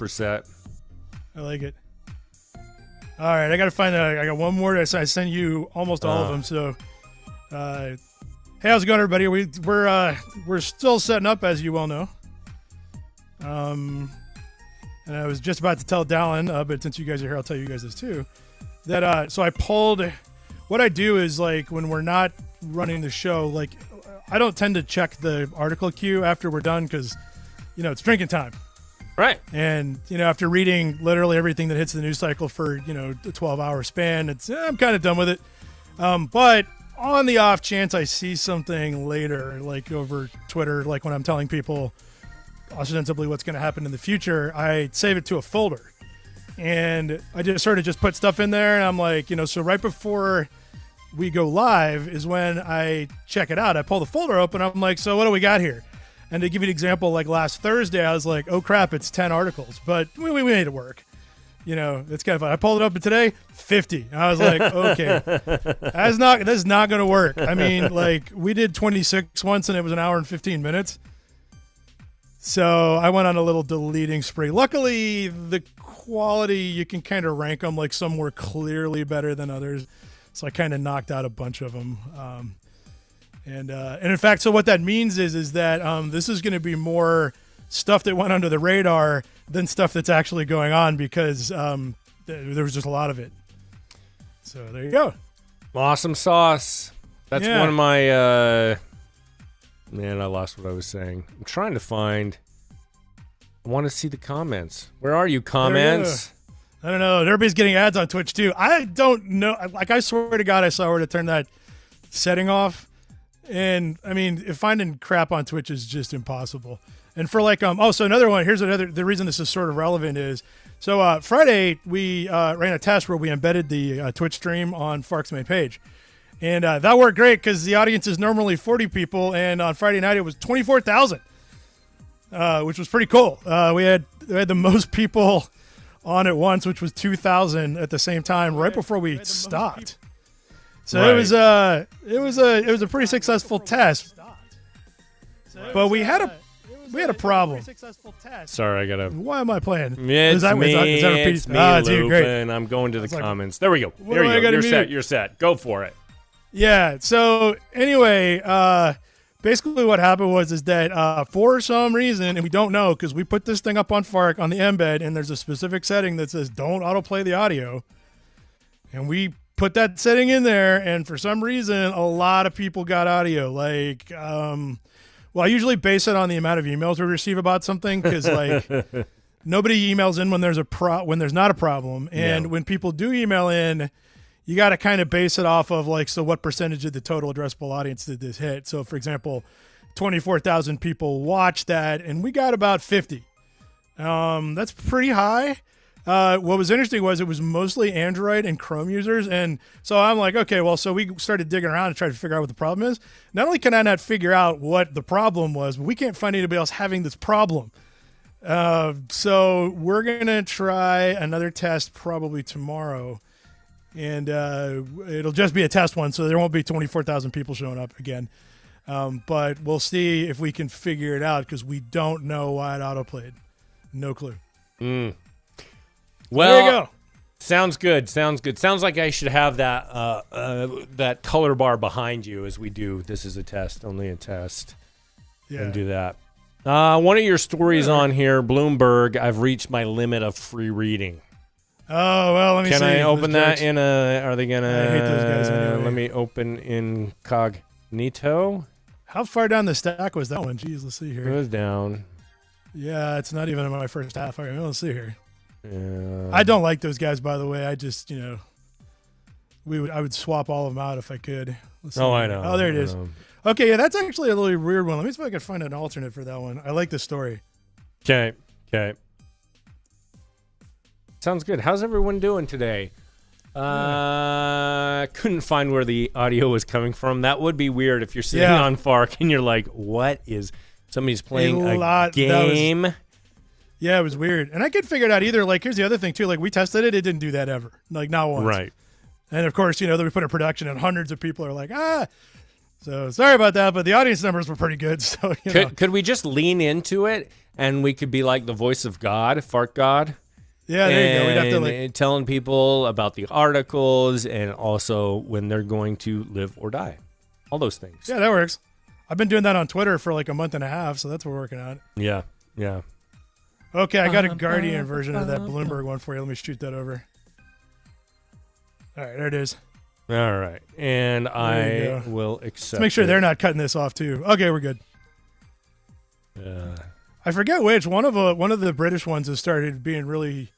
superset. I like it. All right, I got to find out. I got one more. I sent you almost all of them. So, hey, how's it going, everybody? We're still setting up, as you well know. And I was just about to tell Dallin, but since you guys are here, I'll tell you guys this too. That so I pulled. What I do is like when we're not running the show, like I don't tend to check the article queue after we're done because it's drinking time. Right. And, after reading literally everything that hits the news cycle for, a 12-hour span, I'm kind of done with it. But on the off chance I see something later, like over Twitter, like when I'm telling people ostensibly what's going to happen in the future, I save it to a folder. And I just sort of just put stuff in there. And I'm like, so right before we go live is when I check it out. I pull the folder open. I'm like, so what do we got here? And to give you an example, like last Thursday, I was like, oh, crap, it's 10 articles. But we made it work. It's kind of fun. I pulled it up, and today, 50. I was like, okay, that's not going to work. I mean, like, we did 26 once, and it was an hour and 15 minutes. So I went on a little deleting spree. Luckily, the quality, you can kind of rank them, like some were clearly better than others. So I kind of knocked out a bunch of them. And in fact, so what that means is that this is going to be more stuff that went under the radar than stuff that's actually going on because there was just a lot of it. So there you go. Awesome sauce. That's one of my man, I lost what I was saying. I'm trying to find. I want to see the comments. Where are you, comments? I don't know. Everybody's getting ads on Twitch too. I don't know. Like I swear to God, I saw where to turn that setting off. And I mean, finding crap on Twitch is just impossible. And for like, so another one, the reason this is sort of relevant is, so Friday we ran a test where we embedded the Twitch stream on Fark's main page. And that worked great because the audience is normally 40 people. And on Friday night, it was 24,000, which was pretty cool. We had the most people on at once, which was 2,000 at the same time, right before we stopped. So right. it was a pretty successful test, but we had a problem. Sorry, I gotta. Why am I playing? It's me. It's me, dude, great. I'm going to the comments. There we go. There you go. You're set. You're set. Go for it. Yeah. So anyway, basically what happened is that for some reason, and we don't know because we put this thing up on Fark on the embed, and there's a specific setting that says don't autoplay the audio, and we put that setting in there, and for some reason a lot of people got audio. Like I usually base it on the amount of emails we receive about something because like nobody emails in when there's when there's not a problem, and when people do email in, you got to kind of base it off of like, so what percentage of the total addressable audience did this hit? So for example, 24,000 people watched that, and we got about 50. That's pretty high. What was interesting was it was mostly Android and Chrome users. And so I'm like, okay, well, so we started digging around to try to figure out what the problem is. Not only can I not figure out what the problem was, but we can't find anybody else having this problem. So we're going to try another test probably tomorrow. And it'll just be a test one, so there won't be 24,000 people showing up again. But we'll see if we can figure it out because we don't know why it autoplayed. No clue. Well, there you go. Sounds good. Sounds like I should have that that color bar behind you as we do. This is a test, only a test. Yeah. And do that. One of your stories on here, Bloomberg, I've reached my limit of free reading. Oh, well, let me see. Can I open that in a, are they going to? I hate those guys anyway. Let me open incognito. How far down the stack was that one? Jeez, let's see here. It was down. Yeah, it's not even in my first half. All right, let's see here. Yeah. I don't like those guys, by the way. I just, I would swap all of them out if I could. Let's see. I know. Oh, there it is. Okay, yeah, that's actually a really weird one. Let me see if I can find an alternate for that one. I like this story. Okay. Sounds good. How's everyone doing today? Couldn't find where the audio was coming from. That would be weird if you're sitting on Fark and you're like, what is somebody's playing a game? Yeah, it was weird. And I could figure it out either. Like, here's the other thing, too. Like, we tested it. It didn't do that ever. Like, not once. Right. And, of course, then we put in production and hundreds of people are like, So, sorry about that, but the audience numbers were pretty good. So, Could we just lean into it and we could be like the voice of God, Fark God. Yeah, there you go. We'd have to like telling people about the articles and also when they're going to live or die. All those things. Yeah, that works. I've been doing that on Twitter for like a month and a half, so that's what we're working on. Yeah, yeah. Okay, I got a Guardian version of that Bloomberg one for you. Let me shoot that over. All right, there it is. All right, and I will accept. Let's make sure they're not cutting this off too. Okay, we're good. I forget which one of the British ones has started being really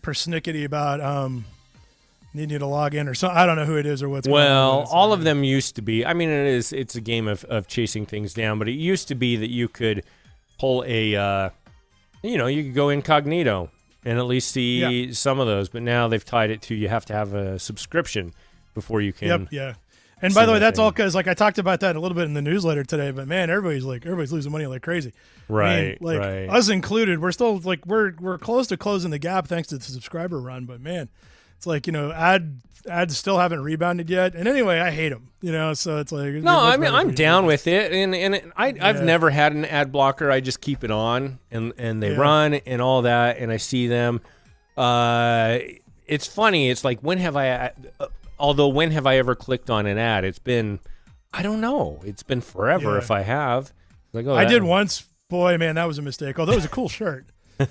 persnickety about needing to log in or something. I don't know who it is or what's going on. Well, all of them used to be. I mean, it's a game of chasing things down, but it used to be that you could pull a, you could go incognito and at least see some of those. But now they've tied it to you have to have a subscription before you can. Yep, yeah. And by the way, that's all because like I talked about that a little bit in the newsletter today. But man, everybody's losing money like crazy. Right, I mean, right. Us included. We're still like we're close to closing the gap thanks to the subscriber run. But man, it's like ads still haven't rebounded yet. And anyway, I hate them. So it's like no. I mean, I'm down with it, and I've never had an ad blocker. I just keep it on, and they run and all that, and I see them. It's funny. It's like when have I ever clicked on an ad? It's been, I don't know. It's been forever if I have. Like, I did once. Boy, man, that was a mistake. Although it was a cool shirt.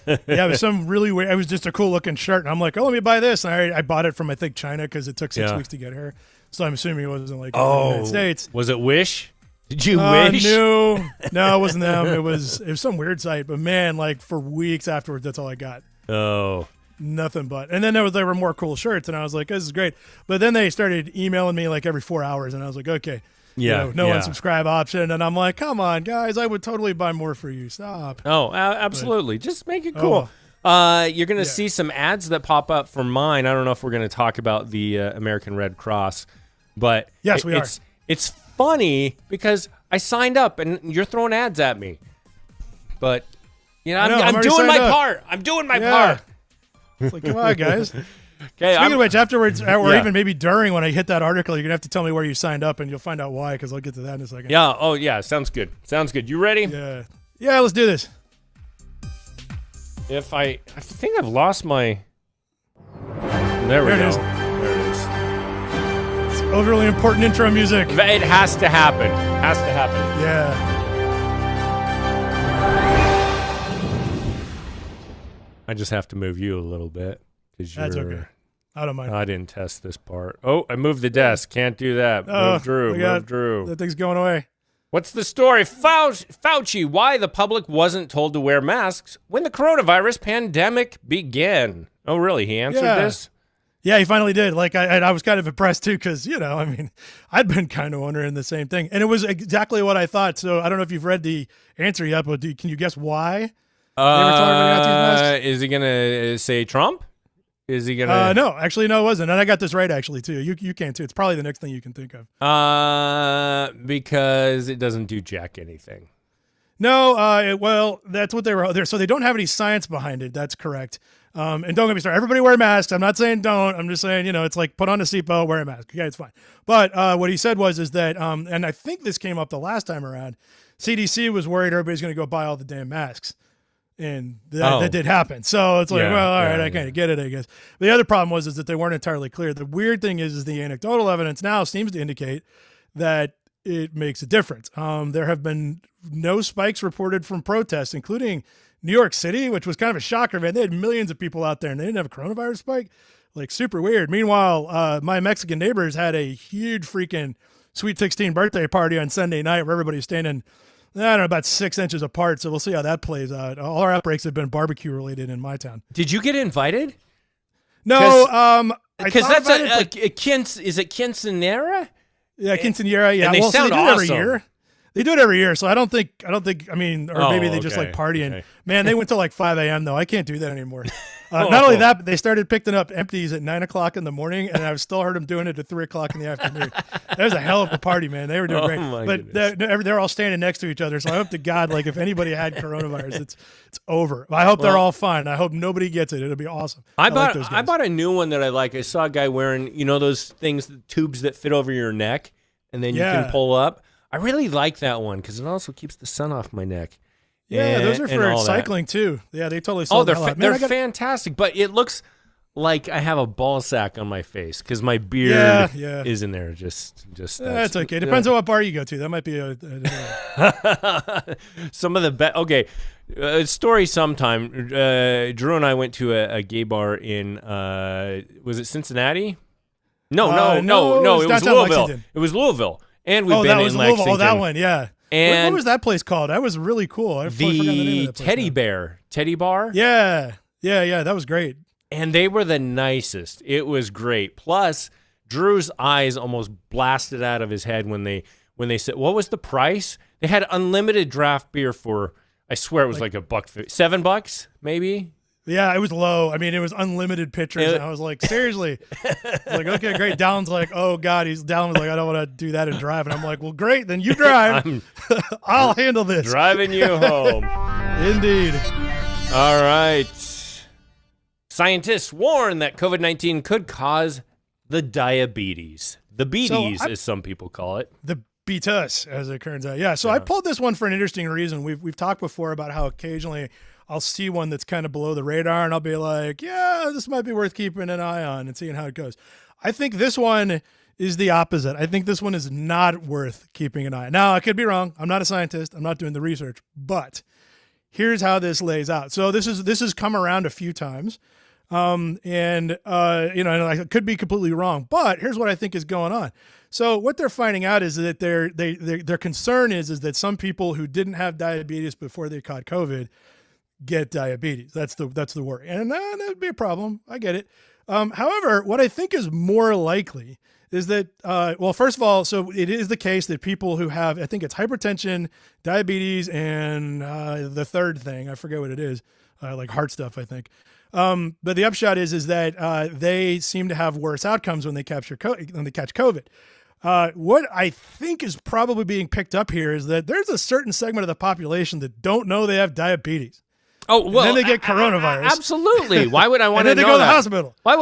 Yeah, it was some really weird. It was just a cool looking shirt, and I'm like, oh, let me buy this. And I bought it from I think China because it took 6 weeks to get here. So I'm assuming it wasn't like in the United States. Was it Wish? Did you wish? No, it wasn't them. It was some weird site. But man, like for weeks afterwards, that's all I got. Oh. Nothing but. And then there were more cool shirts, and I was like, this is great. But then they started emailing me like every 4 hours, and I was like, okay. No unsubscribe option. And I'm like, come on, guys, I would totally buy more for you. Stop. Oh, absolutely. Just make it cool. You're going to see some ads that pop up for mine. I don't know if we're going to talk about the American Red Cross, but yes, we are. It's funny because I signed up, and you're throwing ads at me. But, I'm doing my part. I'm doing my part. It's like, come on, guys. Okay, Speaking of which, afterwards, or even maybe during when I hit that article, you're going to have to tell me where you signed up, and you'll find out why, because I'll get to that in a second. Yeah, oh, yeah, sounds good. Sounds good. You ready? Yeah, let's do this. I think I've lost my... There we go. There it is. It's overly important intro music. It has to happen. Yeah. I just have to move you a little bit. That's okay. I don't mind. I didn't test this part. Oh, I moved the desk. Can't do that. Move Drew. That thing's going away. What's the story? Fauci, why the public wasn't told to wear masks when the coronavirus pandemic began. Oh, really? He answered this? Yeah, he finally did. Like, I was kind of impressed, too, because, I'd been kind of wondering the same thing. And it was exactly what I thought. So I don't know if you've read the answer yet, but can you guess why they were talking about these masks? Is he going to say Trump? Is he gonna? No, actually, no, it wasn't. And I got this right, actually, too. You can too. It's probably the next thing you can think of. Because it doesn't do jack anything. No, well, that's what they were there. So they don't have any science behind it. That's correct. And don't get me started. Everybody wear masks. I'm not saying don't. I'm just saying, it's like put on a seatbelt, wear a mask. Okay, it's fine. But what he said is that, and I think this came up the last time around, CDC was worried everybody's going to go buy all the damn masks. And that did happen. So it's like, all right, I kind of get it, I guess. The other problem is that they weren't entirely clear. The weird thing is the anecdotal evidence now seems to indicate that it makes a difference. There have been no spikes reported from protests, including New York City, which was kind of a shocker, man. They had millions of people out there, and they didn't have a coronavirus spike. Like, super weird. Meanwhile, my Mexican neighbors had a huge freaking Sweet 16 birthday party on Sunday night where everybody's standing I don't know, about 6 inches apart, so we'll see how that plays out. All our outbreaks have been barbecue related in my town. Did you get invited? No, because that's is it quinceanera? Yeah, quinceanera. Yeah, and they sound awesome. Every year. They do it every year, so I don't think. I mean, or maybe they just like partying. Okay. Man, they went till like 5 a.m. though. I can't do that anymore. Not only that, but they started picking up empties at 9 o'clock in the morning, and I still heard them doing it at 3 o'clock in the afternoon. That was a hell of a party, man. They were doing great, but they're all standing next to each other. So I hope to God, like if anybody had coronavirus, it's over. I hope they're all fine. I hope nobody gets it. It'll be awesome. I bought a new one that I like. I saw a guy wearing those things, tubes that fit over your neck, and then you can pull up. I really like that one because it also keeps the sun off my neck. Yeah, those are and for all that. cycling too. Yeah, they totally Oh, sold they're fantastic, but it looks like I have a ball sack on my face because my beard is in there. Just that's okay. Depends on what bar you go to. That might be some of the best. Okay, story sometime. Drew and I went to a gay bar in was it Cincinnati? No, it was Louisville. Lexington. It was Louisville, and we've been that was in Louisville. Lexington. Oh, that one, yeah. And what was that place called? That was really cool. I forgot the name of that place Teddy Bar. Yeah, that was great. And they were the nicest. It was great. Plus, Drew's eyes almost blasted out of his head when they said, "What was the price?" They had unlimited draft beer for, I swear it was like $1.50, $7 maybe. Yeah, it was low. I mean, it was unlimited pitchers, and I was like, seriously. Like, okay, great. Dallon's like, oh God, Dallon was like, I don't want to do that and drive, and I'm like, well, great, then you drive. I'll handle this. Driving you home. Indeed. All right. Scientists warn that COVID-19 could cause the diabetes. The beaties, as some people call it. The beatus, as it turns out. Yeah, so I pulled this one for an interesting reason. We've talked before about how occasionally I'll see one that's kind of below the radar, and I'll be like, yeah, this might be worth keeping an eye on and seeing how it goes. I think this one is the opposite. I think this one is not worth keeping an eye on. Now, I could be wrong. I'm not a scientist. I'm not doing the research. But here's how this lays out. So this has come around a few times. And I could be completely wrong, but here's what I think is going on. So what they're finding out is that their concern is that some people who didn't have diabetes before they caught COVID get diabetes. That's the worry. And that would be a problem. I get it. However, what I think is more likely is that, first of all, so it is the case that people who have, I think it's hypertension, diabetes, and the third thing, I forget what it is, like heart stuff, I think. But the upshot is that they seem to have worse outcomes when they catch COVID. What I think is probably being picked up here is that there's a certain segment of the population that don't know they have diabetes. Oh, well, and then they get coronavirus. Absolutely. Why would I want to know that? And then they go to the hospital. Why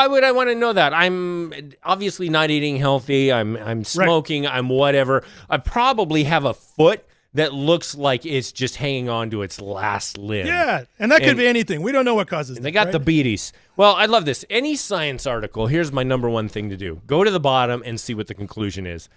would I want to know that? I'm obviously not eating healthy. I'm smoking. Right. I'm whatever. I probably have a foot that looks like it's just hanging on to its last limb. Yeah, and that could be anything. We don't know what causes it. They got the beaties. Well, I love this. Any science article, here's my number one thing to do. Go to the bottom and see what the conclusion is.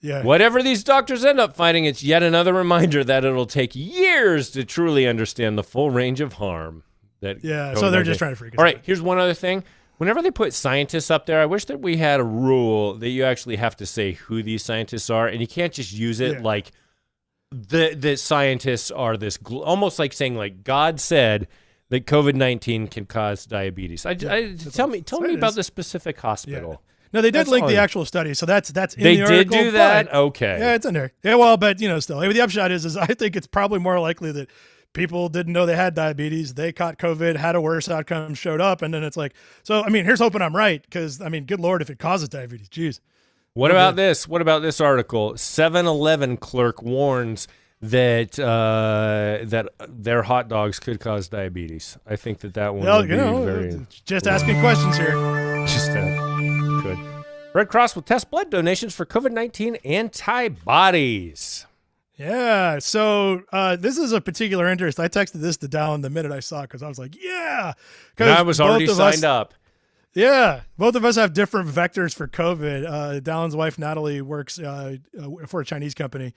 Yeah. Whatever these doctors end up finding, it's yet another reminder that it'll take years to truly understand the full range of harm. So they're just trying to freak us out. All right, here's one other thing. Whenever they put scientists up there, I wish that we had a rule that you actually have to say who these scientists are, and you can't just use it like the scientists are this, almost like saying like God said that COVID-19 can cause diabetes. Tell me about the specific hospital. Yeah. No, they did link the actual study, so that's in the article. They did do that? Okay. Yeah, it's in there. Yeah, well, but still, the upshot is I think it's probably more likely that people didn't know they had diabetes. They caught COVID, had a worse outcome, showed up, and then it's like, so, I mean, here's hoping I'm right, because, I mean, good Lord, if it causes diabetes, geez. What about this? What about this article? 7-Eleven clerk warns that their hot dogs could cause diabetes. I think that one would be very... Just asking questions here. Could. Red Cross will test blood donations for COVID-19 antibodies. Yeah, so this is a particular interest. I texted this to Dallon the minute I saw it because I was like, yeah. And I was already signed up. Yeah, both of us have different vectors for COVID. Dallon's wife, Natalie, works for a Chinese company.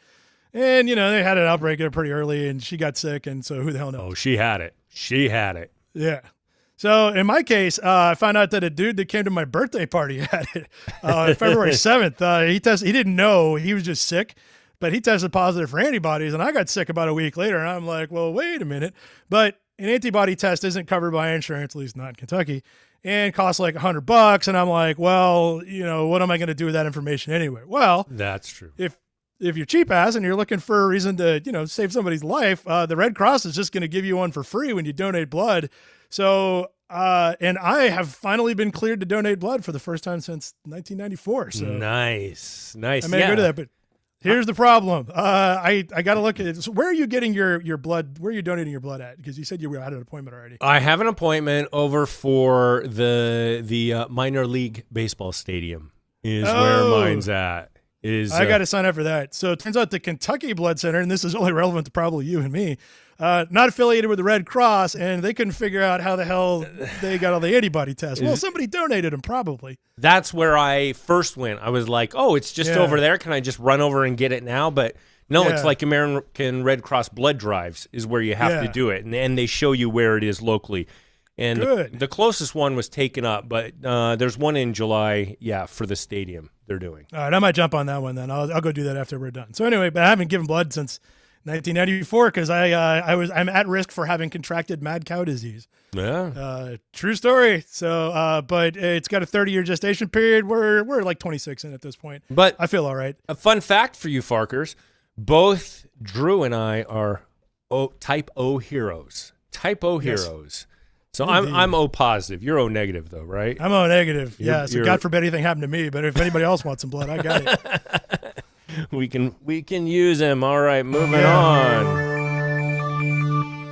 And, they had an outbreak pretty early, and she got sick, and so who the hell knows? Oh, she had it. Yeah. So in my case, I found out that a dude that came to my birthday party had it February 7th. He didn't know. He was just sick, but he tested positive for antibodies, and I got sick about a week later, and I'm like, well, wait a minute. But an antibody test isn't covered by insurance, at least not in Kentucky, and costs like $100. And I'm like, well, what am I going to do with that information anyway? Well, that's true. If you're cheap ass and you're looking for a reason to, save somebody's life, the Red Cross is just going to give you one for free when you donate blood. So, and I have finally been cleared to donate blood for the first time since 1994. So nice. I may go to that, but here's the problem. I got to look at it. So where are you getting your blood? Where are you donating your blood at? Because you said you had an appointment already. I have an appointment over for the minor league baseball stadium is where mine's at. I got to sign up for that. So it turns out the Kentucky Blood Center, and this is only relevant to probably you and me, not affiliated with the Red Cross, and they couldn't figure out how the hell they got all the antibody tests. Well, somebody donated them, probably. That's where I first went. I was like, oh, it's just over there. Can I just run over and get it now? But no, it's like American Red Cross blood drives is where you have to do it, and they show you where it is locally. And the closest one was taken up, but there's one in July, for the stadium they're doing. All right, I might jump on that one then. I'll go do that after we're done. So anyway, but I haven't given blood since 1994 because I'm at risk for having contracted mad cow disease. Yeah, true story. So, but it's got a 30-year gestation period. We're like 26 in at this point, but I feel all right. A fun fact for you, Farkers: both Drew and I are type O heroes. Type O heroes. So I'm O positive. You're O negative, though, right? I'm O negative. So God forbid anything happened to me. But if anybody else wants some blood, I got it. we can use him. All right, moving on.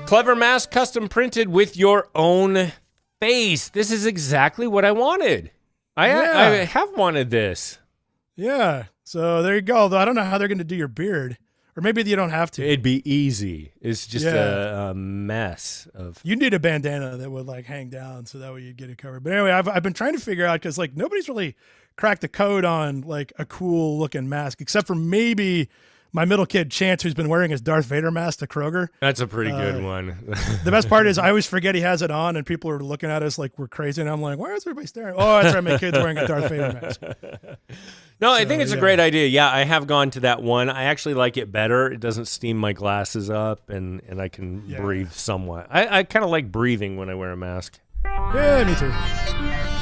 Clever mask custom printed with your own face. This is exactly what I wanted. I have wanted this. Yeah. So there you go. Although I don't know how they're going to do your beard. Or maybe you don't have to. It'd be easy. It's just a mess of. You need a bandana that would like hang down so that way you'd get it covered. But anyway, I've been trying to figure out because like nobody's really cracked the code on like a cool looking mask except for maybe my middle kid Chance, who's been wearing his Darth Vader mask to Kroger. That's a pretty good one. The best part is I always forget he has it on, and people are looking at us like we're crazy, and I'm like, why is everybody staring? Oh, that's right, my kid's wearing a Darth Vader mask. No, I think it's a great idea. Yeah, I have gone to that one. I actually like it better. It doesn't steam my glasses up, and I can breathe somewhat. I kind of like breathing when I wear a mask. Yeah, me too.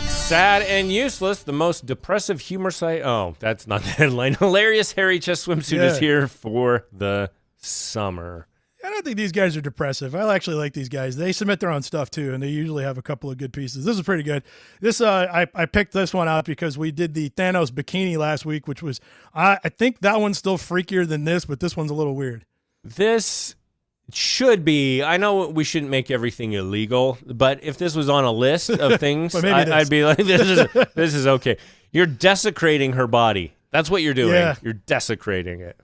Sad and useless, the most depressive humor site. Oh, that's not the headline. Hilarious hairy chest swimsuit is here for the summer. I don't think these guys are depressive. I actually like these guys. They submit their own stuff too, and they usually have a couple of good pieces. This is pretty good. This I picked this one out because we did the Thanos bikini last week, which was I think that one's still freakier than this, but this one's a little weird. This should be. I know we shouldn't make everything illegal, but if this was on a list of things, I'd be like, this is okay. You're desecrating her body. That's what you're doing. Yeah. You're desecrating it.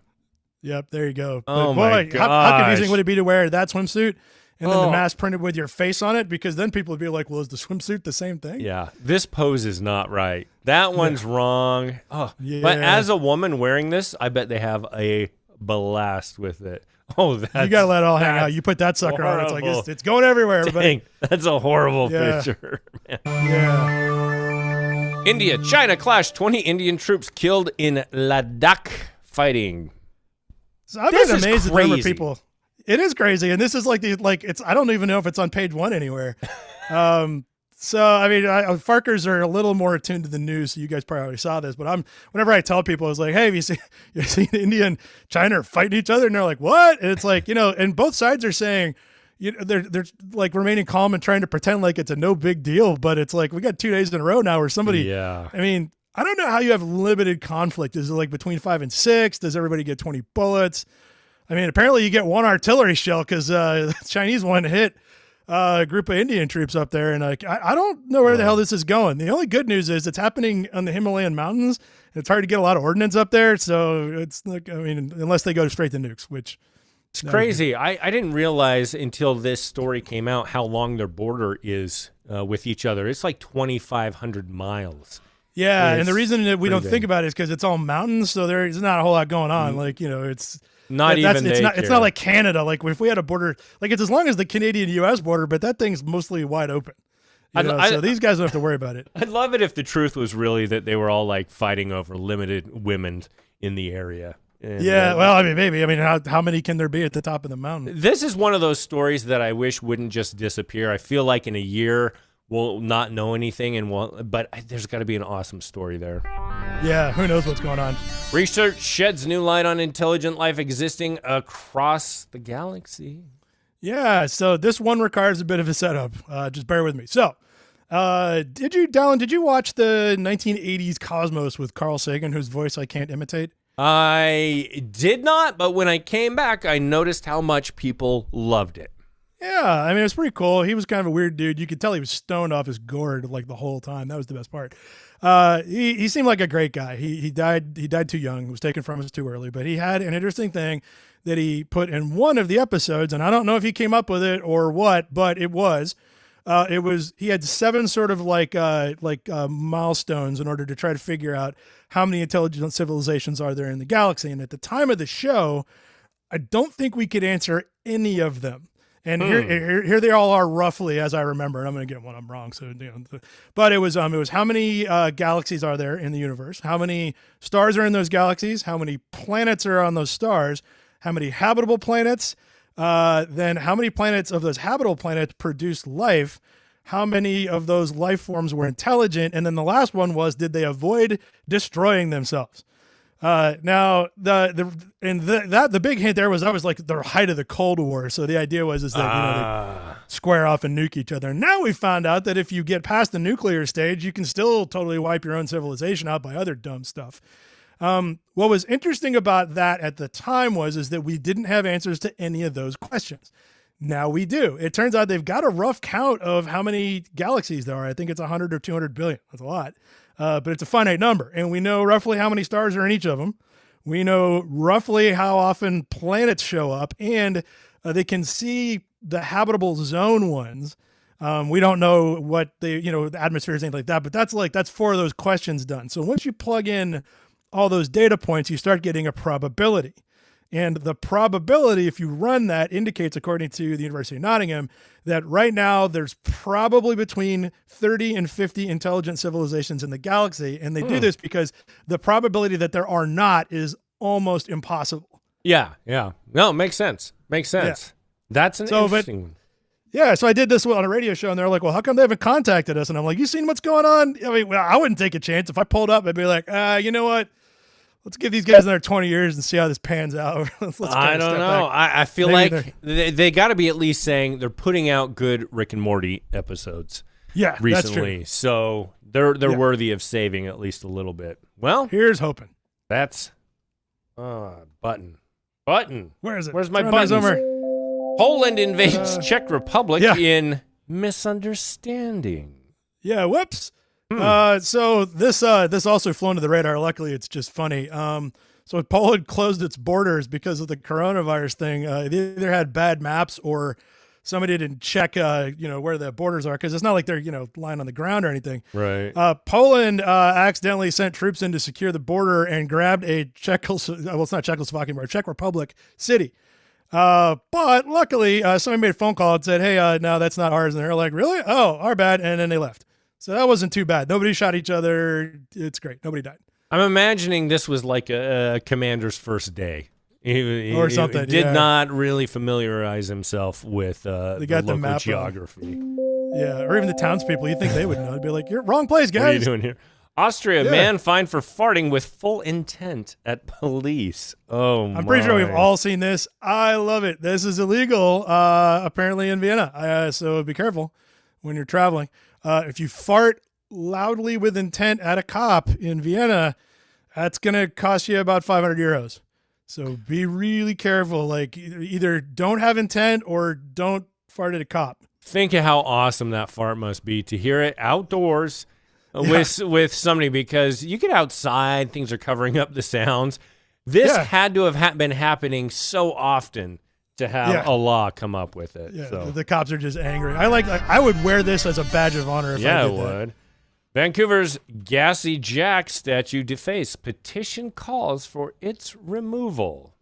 Yep, there you go. Oh, my gosh. How confusing would it be to wear that swimsuit and then the mask printed with your face on it? Because then people would be like, well, is the swimsuit the same thing? Yeah, this pose is not right. That one's wrong. Oh, yeah. But as a woman wearing this, I bet they have a blast with it. Oh, you got to let it all hang out. You put that sucker on, it's like, it's going everywhere. Dang, that's a horrible picture. Man. Yeah. India, China clash. 20 Indian troops killed in Ladakh fighting. So I've been amazed at the number of people. It is crazy, and this is like it's. I don't even know if it's on page one anywhere. So I mean, Farkers are a little more attuned to the news. So you guys probably already saw this, but whenever I tell people, I was like, "Hey, have you seen India and China are fighting each other?" And they're like, "What?" And it's like, and both sides are saying, they're like remaining calm and trying to pretend like it's a no big deal, but it's like we got 2 days in a row now where somebody. Yeah. I mean, I don't know how you have limited conflict. Is it like between 5 and 6? Does everybody get 20 bullets? I mean, apparently you get one artillery shell because the Chinese one hit a group of Indian troops up there. And I don't know where the hell this is going. The only good news is it's happening on the Himalayan mountains. It's hard to get a lot of ordnance up there. So it's like, I mean, unless they go straight to nukes, which it's crazy. I didn't realize until this story came out how long their border is with each other. It's like 2,500 miles. Yeah, and the reason that we don't think about it is because it's all mountains, so there's not a whole lot going on. Like, it's not it's not like Canada. Like if we had a border, like it's as long as the Canadian-U.S. border, but that thing's mostly wide open. So these guys don't have to worry about it. I'd love it if the truth was really that they were all like fighting over limited women in the area. And, well, I mean, maybe. I mean, how many can there be at the top of the mountain? This is one of those stories that I wish wouldn't just disappear. I feel like in a year we'll not know anything, but there's got to be an awesome story there. Yeah, who knows what's going on? Research sheds new light on intelligent life existing across the galaxy. Yeah, so this one requires a bit of a setup. Just bear with me. So, Dallin, did you watch the 1980s Cosmos with Carl Sagan, whose voice I can't imitate? I did not, but when I came back, I noticed how much people loved it. Yeah, I mean, it was pretty cool. He was kind of a weird dude. You could tell he was stoned off his gourd like the whole time. That was the best part. He seemed like a great guy. He died too young. Was taken from us too early. But he had an interesting thing that he put in one of the episodes, and I don't know if he came up with it or what, but it was he had 7 sort of milestones in order to try to figure out how many intelligent civilizations are there in the galaxy. And at the time of the show, I don't think we could answer any of them. And here they all are roughly as I remember. And I'm going to get one of them wrong. So, but it was how many galaxies are there in the universe? How many stars are in those galaxies? How many planets are on those stars? How many habitable planets? Then how many planets of those habitable planets produced life? How many of those life forms were intelligent? And then the last one was, did they avoid destroying themselves? Now the big hint there was that was like the height of the Cold War. So the idea was that they square off and nuke each other. Now we found out that if you get past the nuclear stage, you can still totally wipe your own civilization out by other dumb stuff. What was interesting about that at the time is that we didn't have answers to any of those questions. Now we do. It turns out they've got a rough count of how many galaxies there are. I think it's 100 or 200 billion. That's a lot. But it's a finite number. And we know roughly how many stars are in each of them. We know roughly how often planets show up. And they can see the habitable zone ones. We don't know what the atmosphere is, anything like that. But that's 4 of those questions done. So once you plug in all those data points, you start getting a probability. And the probability, if you run that, indicates, according to the University of Nottingham, that right now there's probably between 30 and 50 intelligent civilizations in the galaxy. And they do this because the probability that there are not is almost impossible. Yeah. No, makes sense. Yeah. That's an interesting one. Yeah, so I did this on a radio show, and they're like, well, how come they haven't contacted us? And I'm like, you seen what's going on? I mean, well, I wouldn't take a chance. If I pulled up, I'd be like, you know what? Let's give these guys another 20 years and see how this pans out. I don't know. I feel like they got to be at least saying they're putting out good Rick and Morty episodes. Yeah, recently, that's true. So they're worthy of saving at least a little bit. Well, here's hoping. That's button. Where is it? Where's my button? Poland invades Czech Republic in misunderstanding. Yeah, whoops. So this also flew under the radar. Luckily, it's just funny. So Poland closed its borders because of the coronavirus thing. They either had bad maps or somebody didn't check, where the borders are, because it's not like they're, lying on the ground or anything. Right. Poland accidentally sent troops in to secure the border and grabbed a Czech Republic city. But luckily, somebody made a phone call and said, hey, no, that's not ours. And they're like, really? Oh, our bad. And then they left. So that wasn't too bad. Nobody shot each other. It's great. Nobody died. I'm imagining this was like a commander's first day. Or something. He did not really familiarize himself with the local map geography. Yeah, or even the townspeople. You'd think they would know. They'd be like, you're wrong place, guys. What are you doing here? Austria, man fined for farting with full intent at police. Oh, I'm pretty sure we've all seen this. I love it. This is illegal, apparently in Vienna. So be careful when you're traveling. If you fart loudly with intent at a cop in Vienna, that's going to cost you about 500 euros. So be really careful. Like either don't have intent or don't fart at a cop. Think of how awesome that fart must be to hear it outdoors with somebody, because you get outside, things are covering up the sounds. This had to have been happening so often to have a law come up with it. Yeah, so. The cops are just angry. I would wear this as a badge of honor if I did that. Would. Vancouver's Gassy Jack statue defaced. Petition calls for its removal.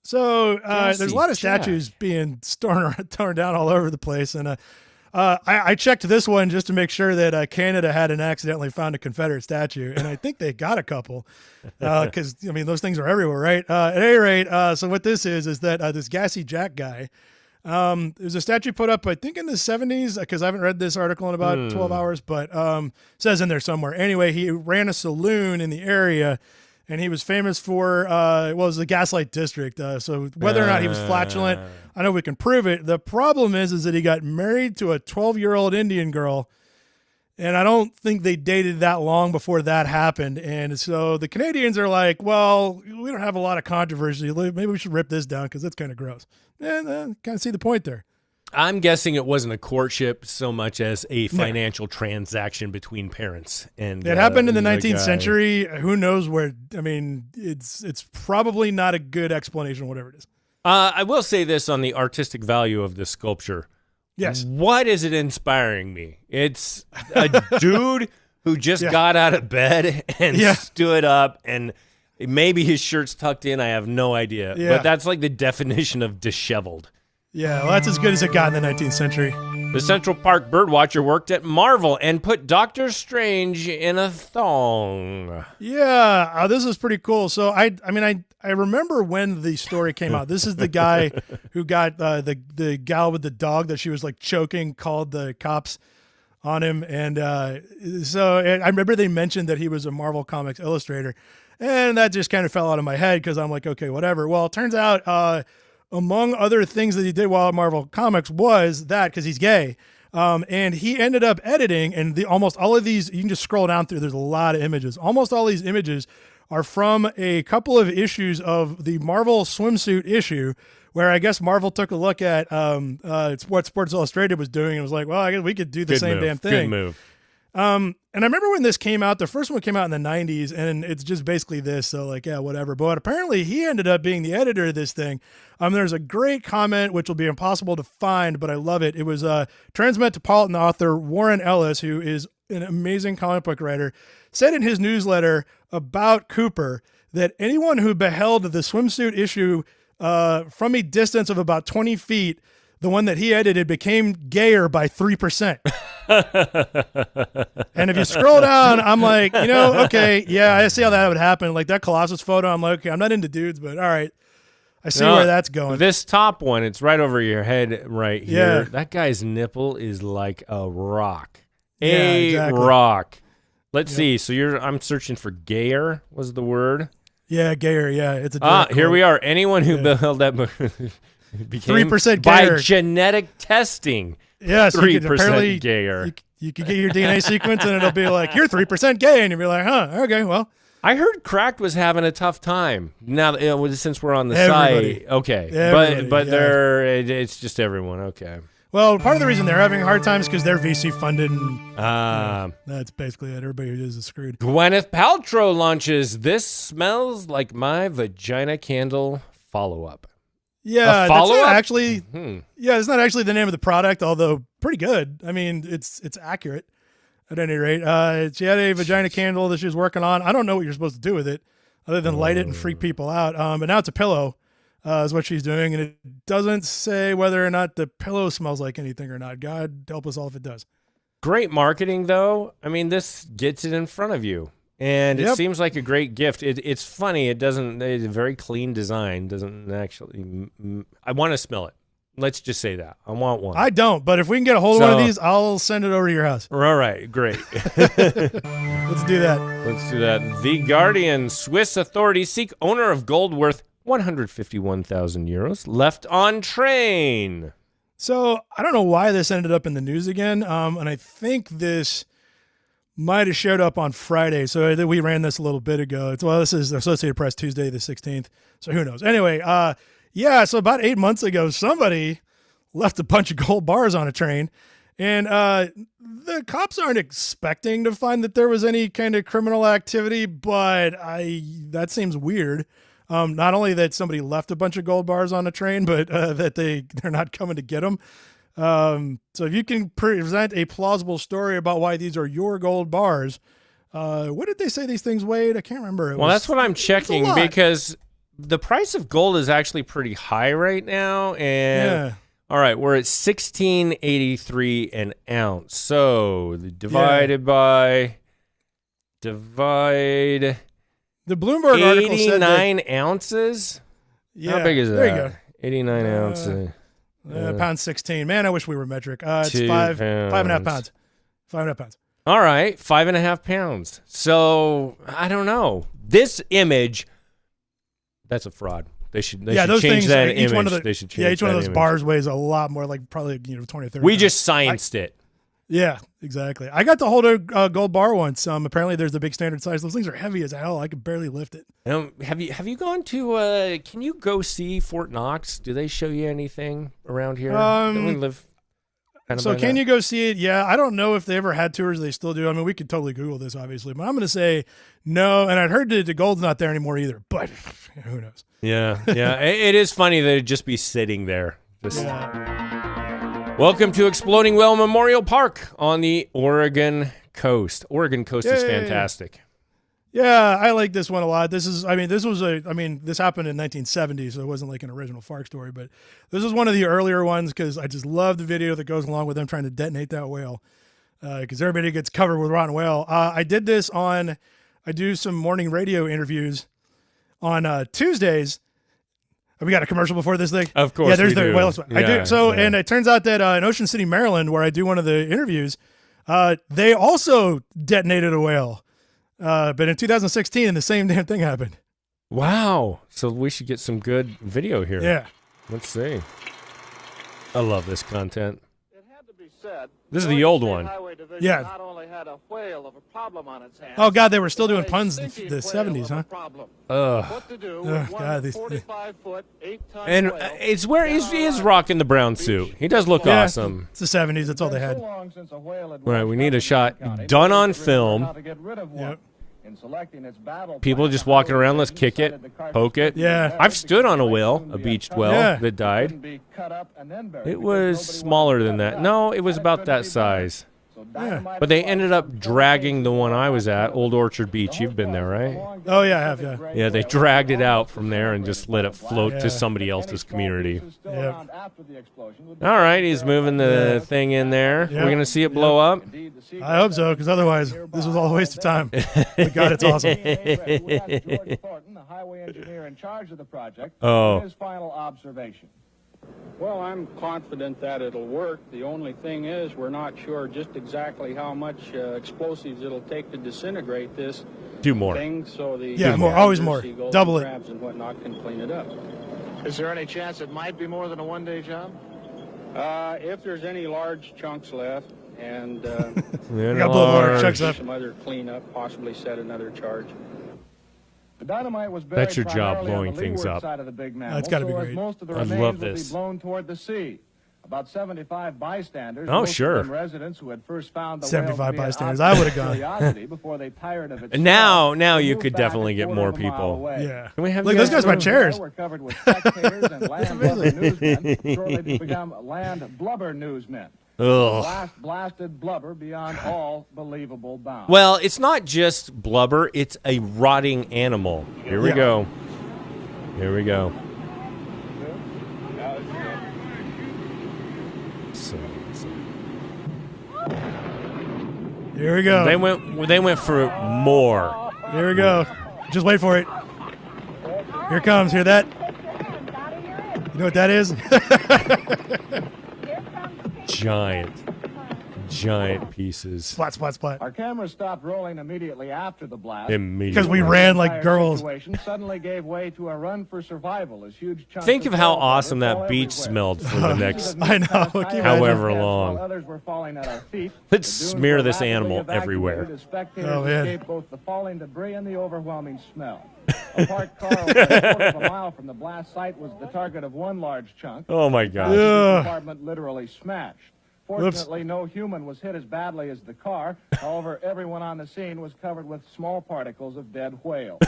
So there's a lot of statues being torn down all over the place. And I checked this one just to make sure that Canada hadn't accidentally found a Confederate statue. And I think they got a couple because, those things are everywhere, right? At any rate, so what this is that this Gassy Jack guy, there's a statue put up, I think in the 70s, because I haven't read this article in about 12 hours, but says in there somewhere. Anyway, he ran a saloon in the area, and he was famous for, it was the Gaslight District. So whether or not he was flatulent, I know we can prove it. The problem is that he got married to a 12-year-old Indian girl, and I don't think they dated that long before that happened. And so the Canadians are like, well, we don't have a lot of controversy. Maybe we should rip this down because that's kind of gross. And kind of see the point there. I'm guessing it wasn't a courtship so much as a financial transaction between parents. And it happened in the 19th century. Who knows where? I mean, it's probably not a good explanation, whatever it is. I will say this on the artistic value of this sculpture. Yes. What is it inspiring me? It's a dude who just got out of bed and stood up, and maybe his shirt's tucked in. I have no idea. Yeah. But that's like the definition of disheveled. Yeah, well, that's as good as it got in the 19th century. The Central Park birdwatcher worked at Marvel and put Doctor Strange in a thong. Yeah, this is pretty cool. So I remember when the story came out. This is the guy who got the gal with the dog that she was like choking, called the cops on him, and so I remember they mentioned that he was a Marvel Comics illustrator, and that just kind of fell out of my head because I'm like, okay, whatever. Well, it turns out among other things that he did while at Marvel Comics was that, because he's gay. And he ended up editing, and almost all of these, you can just scroll down through, there's a lot of images. Almost all these images are from a couple of issues of the Marvel swimsuit issue, where I guess Marvel took a look at what Sports Illustrated was doing and was like, well, I guess we could do the same damn thing. Good move. And I remember when this came out, the first one came out in the 90s, and it's just basically this, so like, yeah, whatever. But apparently he ended up being the editor of this thing. There's a great comment, which will be impossible to find, but I love it. It was Transmetropolitan author Warren Ellis, who is an amazing comic book writer, said in his newsletter about Cooper that anyone who beheld the swimsuit issue from a distance of about 20 feet, the one that he edited, became gayer by 3%. And if you scroll down, I'm like, okay, yeah, I see how that would happen. Like that Colossus photo, I'm like, okay, I'm not into dudes, but all right. I see where that's going. This top one, it's right over your head right here. Yeah. That guy's nipple is like a rock. Exactly. Rock. Let's see. So I'm searching for gayer was the word. Yeah, gayer. Yeah, it's a here we are. Anyone who beheld that became 3% gayer by genetic testing. Yes, 3% gayer. You could get your DNA sequence and it'll be like, you're 3% gay, and you'll be like, huh, okay, well. I heard Cracked was having a tough time. Now, since we're on the Everybody. site, okay, but it's just everyone. Okay. Well, part of the reason they're having hard times is because they're VC funded, and that's basically it. Everybody who is screwed. Gwyneth Paltrow launches "This Smells Like My Vagina" candle follow-up. Yeah, that's not actually. Yeah, it's not actually the name of the product, although pretty good. I mean, it's accurate. At any rate, she had a vagina candle that she was working on. I don't know what you're supposed to do with it other than light it and freak people out. But now it's a pillow is what she's doing. And it doesn't say whether or not the pillow smells like anything or not. God help us all if it does. Great marketing, though. I mean, this gets it in front of you. And it seems like a great gift. It's funny. It's a very clean design. Doesn't actually. I want to smell it. Let's just say that. I want one. I don't, but if we can get a hold of one of these, I'll send it over to your house. All right, great. Let's do that. Let's do that. The Guardian. Swiss authorities seek owner of gold worth 151,000 euros left on train. So I don't know why this ended up in the news again, and I think this might have showed up on Friday. So we ran this a little bit ago. This is Associated Press Tuesday the 16th, so who knows. Anyway, yeah, so about 8 months ago, somebody left a bunch of gold bars on a train, and the cops aren't expecting to find that there was any kind of criminal activity, but that seems weird. Not only that somebody left a bunch of gold bars on a train, but that they're not coming to get them. So if you can present a plausible story about why these are your gold bars, what did they say these things weighed? I can't remember. That's what I'm checking because the price of gold is actually pretty high right now. And all right, we're at $16.83 an ounce. So divide the Bloomberg article said 89 ounces. Yeah, how big is that? There you go. 89 ounces. Pound 16. Man, I wish we were metric. It's 5.5 pounds. 5.5 pounds. All right, 5.5 pounds. So I don't know. This image. That's a fraud. They should those change things, that each image. one of They should change each one of those image. bars weighs a lot more, like probably 20 or 30 We pounds. just scienced it. Yeah, exactly. I got to hold a gold bar once. Apparently, there's the big standard size. Those things are heavy as hell. I could barely lift it. Have you gone to? Can you go see Fort Knox? Do they show you anything around here? Don't we live? So can you go see it? Yeah, I don't know if they ever had tours. They still do. I mean, we could totally Google this, obviously, but I'm going to say no. And I'd heard that the gold's not there anymore either. But who knows? Yeah. It is funny that it'd just be sitting there. Welcome to Exploding Whale Memorial Park on the Oregon coast. Oregon coast is fantastic. Yeah, I like this one a lot. This happened in 1970, so it wasn't like an original Fark story, but this is one of the earlier ones because I just love the video that goes along with them trying to detonate that whale because everybody gets covered with rotten whale. I do some morning radio interviews on Tuesdays. We got a commercial before this thing? Of course. Yeah, there's the whale. Yeah, I do. So, and it turns out that in Ocean City, Maryland, where I do one of the interviews, they also detonated a whale. But in 2016, the same damn thing happened. Wow. So we should get some good video here. Yeah. Let's see. I love this content. It had to be said, this is the old one. Yeah. Not only had a whale of a problem on its hands, Oh, God, they were still doing puns in the 70s, huh? What to do with God, 45-foot, 8-ton And whale? it's where he is rocking the brown suit. He does look awesome. It's the 70s. That's all they had. Right, we need a shot done on film. Yep. People just walking around. Let's kick it, poke it. Yeah. I've stood on a whale, a beached whale that died. It was smaller than that. No, it was about that size. Yeah. But they ended up dragging the one I was at, Old Orchard Beach. You've been there, right? Oh, yeah, I have, yeah. Yeah, they dragged it out from there and just let it float to somebody else's community. Yep. All right, he's moving the thing in there. We're going to see it blow up. I hope so, because otherwise, this was all a waste of time. But God, it's awesome. Oh. His final observation. Well, I'm confident that it'll work. The only thing is we're not sure just exactly how much explosives it'll take to disintegrate this Do more. thing, so the always more. seagulls Double and it. crabs and whatnot can clean it up. Is there any chance it might be more than a one-day job? If there's any large chunks left, and got blow more chunks up. some other cleanup, possibly set another charge. The dynamite was That's your job, primarily on blowing the things leeward up. side of the big mammal, That's gotta be so as great. most of the I remains love will this. be blown toward the sea. About 75 bystanders, Oh, most of sure. them residents who had first found the 75 whale to be bystanders. an I would've object of gone. curiosity before they tired of its And now smell, you moved could back definitely a get quarter more of a mile people. away. Yeah. Can we have Look, you those guys guys by move? chairs. Were covered with spectators and land blubber newsmen. Shortly to become land blubber newsmen. Ugh. Blasted blubber beyond all believable bounds. Well, it's not just blubber. It's a rotting animal. Here we go. Here we go. Here we go. They went for more. Here we go. Just wait for it. Here it comes. Hear that? You know what that is? Giant pieces. Splat, splat, splat. Our cameras stopped rolling immediately after the blast. Immediately. Because we ran like The entire girls. situation suddenly gave way to a run for survival as huge chunks Think of how whale blubber awesome fell that beach everywhere. smelled for the next. I know. Can you imagine? However While long. others were falling at our feet, Let's the dunes smear were this rapidly animal evacuated everywhere. as spectators Oh, man. escaped both the falling debris and the overwhelming smell. A parked car over a quarter of a mile from the blast site was the target of one large chunk. Oh my The God. Ugh. compartment literally smashed. Fortunately, no human was hit as badly as the car. However, everyone on the scene was covered with small particles of dead whale.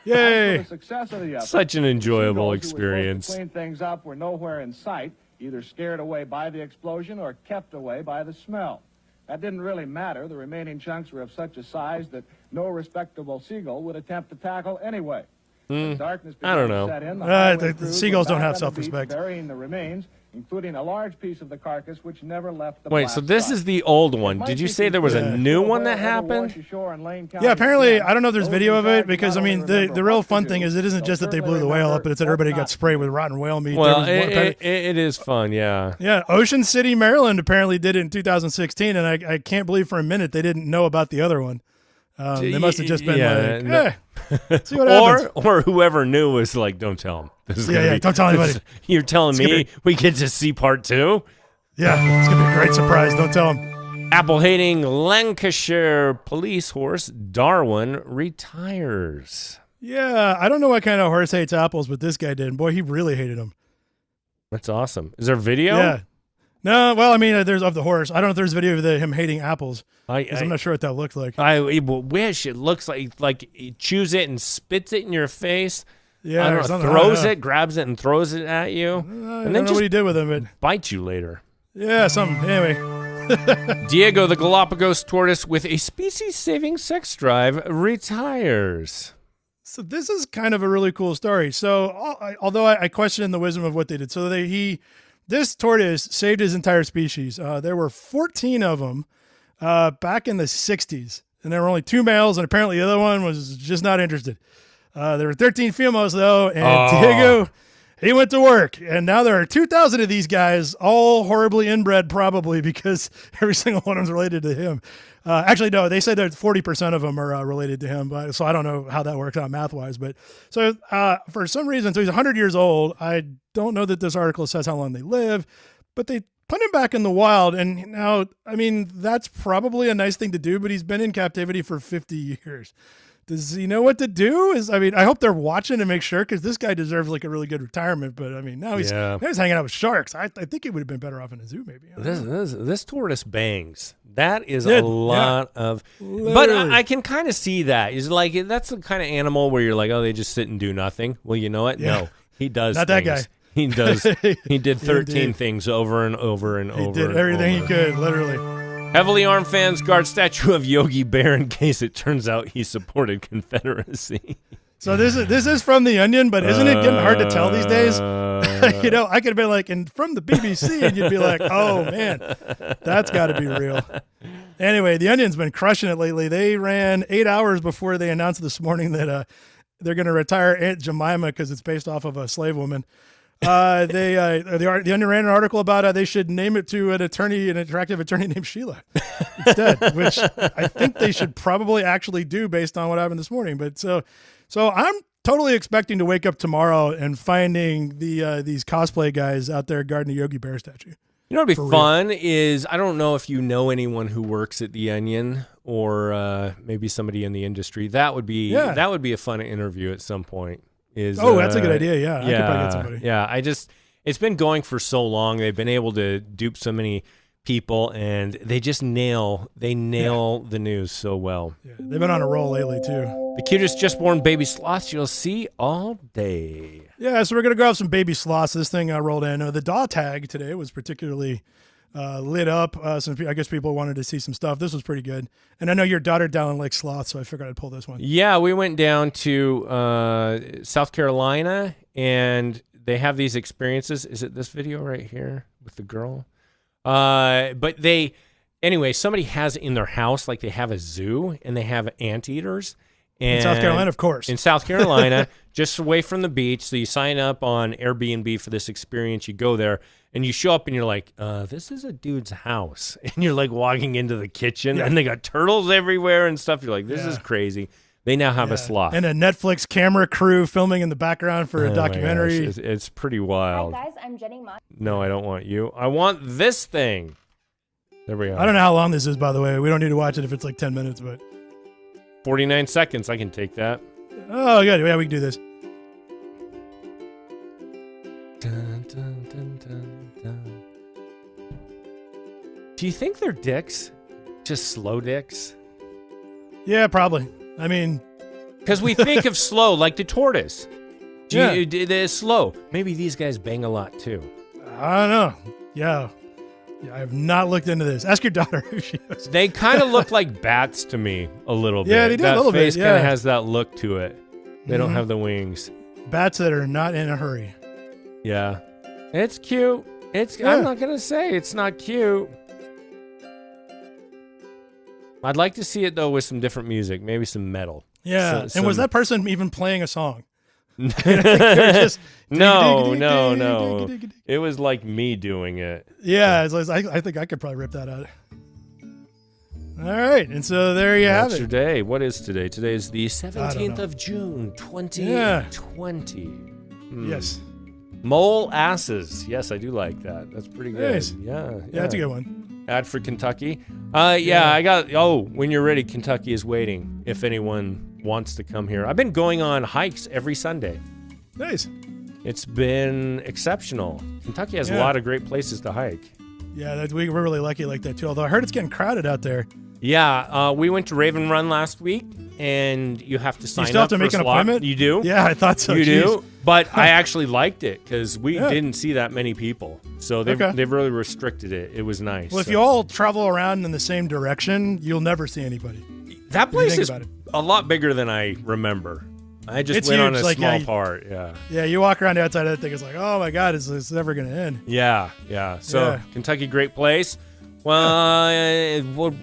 Yay. The success of the effort, Such an enjoyable the seagulls who were supposed experience. to clean things up were nowhere in sight, either scared away by the explosion or kept away by the smell. That didn't really matter. The remaining chunks were of such a size that no respectable seagull would attempt to tackle anyway. As darkness I don't began know. to set in, The highway crews seagulls were don't back have on the beach self-respect. burying the remains, including a large piece of the carcass which never left the Wait, blast so this site. is the old one. It Did might you be say there was a considered new that one that whale ever washed happened? ashore in Lane County Yeah, apparently, again. I don't know if there's Those video of inside it because, I not mean, only the remember real what to fun do, thing is it isn't just that they certainly blew the whale up, but it's that remember everybody what got not sprayed to with do. rotten whale meat. Well, There was one- it is fun, yeah. yeah, Ocean City, Maryland apparently did it in 2016, and I can't believe for a minute they didn't know about the other one. They must have just been like, see what happens. Or whoever knew was like, don't tell him. This is gonna be, don't tell anybody. You're telling It's gonna me we get to see part 2? Yeah, it's going to be a great surprise. Don't tell them. Apple-hating Lancashire police horse Darwin retires. Yeah, I don't know what kind of horse hates apples, but this guy did. And boy, he really hated them. That's awesome. Is there video? Yeah. No, well, I mean, there's of the horse. I don't know if there's video of him hating apples. I'm not sure what that looks like. I wish it looks like he chews it and spits it in your face. Yeah, I don't know, throws it, grabs it, and throws it at you. And then just what he did with him. But bite you later. Yeah, anyway. Diego, the Galapagos tortoise with a species-saving sex drive, retires. So this is kind of a really cool story. So although I question the wisdom of what they did, so this tortoise saved his entire species. There were 14 of them back in the 60s, and there were only 2 males, and apparently the other one was just not interested. There were 13 females, though, and Diego, he went to work, and now there are 2,000 of these guys, all horribly inbred probably because every single one of them is related to him. Actually, no, they said that 40% of them are related to him, so I don't know how that works out math-wise. But so for some reason, so he's 100 years old. I don't know that this article says how long they live, but they put him back in the wild, and now, I mean, that's probably a nice thing to do, but he's been in captivity for 50 years. Does he know what to do? I hope they're watching to make sure, because this guy deserves like a really good retirement. But I mean, now he's hanging out with sharks. I think he would have been better off in a zoo, maybe. This tortoise bangs. That is a lot of. Literally. But I can kind of see that. He's like, that's the kind of animal where you're like, oh, they just sit and do nothing. Well, you know what? Yeah. No, he does. Not things. That guy. He does. He did 13 things over and over and over. He did everything he could, literally. Heavily armed fans guard statue of Yogi Bear in case it turns out he supported Confederacy. So this is from The Onion, but isn't it getting hard to tell these days? You know, I could have been like, and from the BBC, and you'd be like, oh, man, that's got to be real. Anyway, The Onion's been crushing it lately. They ran 8 hours before they announced this morning that they're going to retire Aunt Jemima because it's based off of a slave woman. The Onion ran an article about they should name it to an attractive attorney named Sheila instead, which I think they should probably actually do based on what happened this morning. But so I'm totally expecting to wake up tomorrow and finding these cosplay guys out there guarding a Yogi Bear statue. You know what'd be fun is, I don't know if you know anyone who works at The Onion or maybe somebody in the industry. That would be a fun interview at some point. That's a good idea. Yeah, I could probably get somebody. Yeah, it's been going for so long. They've been able to dupe so many people, and they just nail the news so well. Yeah, they've been on a roll lately too. The cutest just born baby sloths you'll see all day. Yeah, so we're gonna go have some baby sloths. This thing rolled in. The DAW tag today was particularly lit up. I guess people wanted to see some stuff. This was pretty good. And I know your daughter down likes sloths, so I figured I'd pull this one. Yeah, we went down to South Carolina, and they have these experiences. Is it this video right here with the girl? But somebody has in their house, like they have a zoo, and they have anteaters. In South Carolina, of course. In South Carolina, just away from the beach. So you sign up on Airbnb for this experience. You go there, and you show up, and you're like, this is a dude's house. And you're like walking into the kitchen, and they got turtles everywhere and stuff. You're like, this is crazy. They now have a sloth. And a Netflix camera crew filming in the background for a documentary. It's pretty wild. Hi, guys. I'm Jenny Mott. No, I don't want you. I want this thing. There we go. I don't know how long this is, by the way. We don't need to watch it if it's like 10 minutes, but 49 seconds. I can take that. Oh, good. Yeah, we can do this. Dun, dun, dun, dun, dun. Do you think they're dicks? Just slow dicks? Yeah, probably. I mean, because we think of slow like the tortoise. They're slow. Maybe these guys bang a lot too. I don't know. Yeah, I have not looked into this. Ask your daughter who she is. They kind of look like bats to me a little bit. Yeah, they do a little bit. That face kind of has that look to it. They don't have the wings. Bats that are not in a hurry. Yeah, it's cute. I'm not gonna say it's not cute. I'd like to see it though with some different music, maybe some metal. Yeah, and was that person even playing a song? No. It was like me doing it. Yeah, I think I could probably rip that out. All right, and so there you have it. What's your day? What is today? Today is the 17th of June, 2020. Yes. Mole asses. Yes, I do like that. That's pretty good. Nice. Yeah, that's a good one. Ad for Kentucky. Yeah, I got. Oh, when you're ready, Kentucky is waiting. If anyone wants to come here, I've been going on hikes every Sunday. Nice. It's been exceptional. Kentucky has a lot of great places to hike. Yeah, we're really lucky like that too. Although I heard it's getting crowded out there. Yeah, we went to Raven Run last week, and you have to sign up. You still have to make an appointment? You do? Yeah, I thought so. You do? But I actually liked it because we didn't see that many people. So they've really restricted it. It was nice. Well, if you all travel around in the same direction, you'll never see anybody. That place is a lot bigger than I remember. I just went on a small part. Yeah. Yeah, you walk around the outside of that thing, it's like, oh my God, is this ever going to end? Yeah. So Kentucky, great place. Well,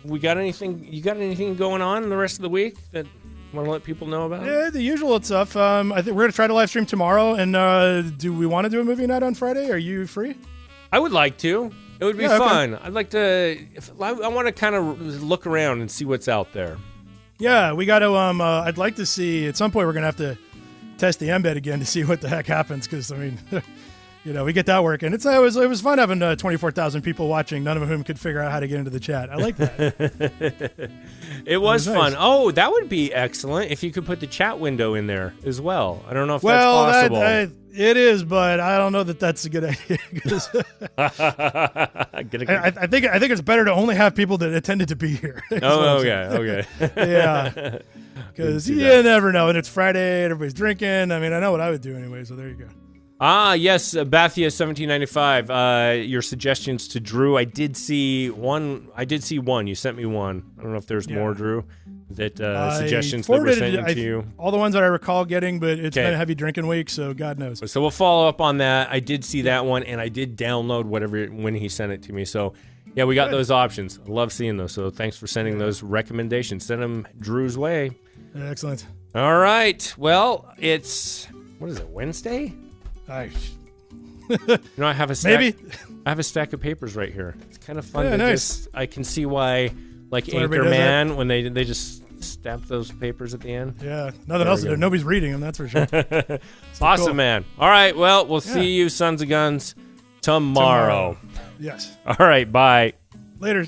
we got anything? You got anything going on the rest of the week that you want to let people know about? Yeah, the usual stuff. I think we're going to try to live stream tomorrow. And do we want to do a movie night on Friday? Are you free? I would like to. It would be fun. Okay. I'd like to. I want to kind of look around and see what's out there. Yeah, we got to. I'd like to see at some point. We're going to have to test the embed again to see what the heck happens. Because I mean. We get that working. It was fun having 24,000 people watching, none of whom could figure out how to get into the chat. I like that. It was fun. Nice. Oh, that would be excellent if you could put the chat window in there as well. I don't know if that's possible. It is, but I don't know that that's a good idea. I think it's better to only have people that intended to be here. Okay. Yeah, because you never know. And it's Friday, and everybody's drinking. I mean, I know what I would do anyway, so there you go. Yes, Bathia 1795. Your suggestions to Drew. I did see one. You sent me one. I don't know if there's more, Drew. That suggestions that were sent to you. All the ones that I recall getting, but it's been a heavy drinking week, so God knows. So we'll follow up on that. I did see that one, and I did download when he sent it to me. So yeah, we got those options. I love seeing those. So thanks for sending those recommendations. Send them Drew's way. Excellent. All right. Well, it's Wednesday? I have a stack. Maybe I have a stack of papers right here. It's kind of fun. I can see why, like Anchorman, when they just stamp those papers at the end. Yeah, nothing else. Nobody's reading them. That's for sure. Awesome, cool. Man. All right. Well, we'll see you, Sons of Guns, tomorrow. Yes. All right. Bye. Later.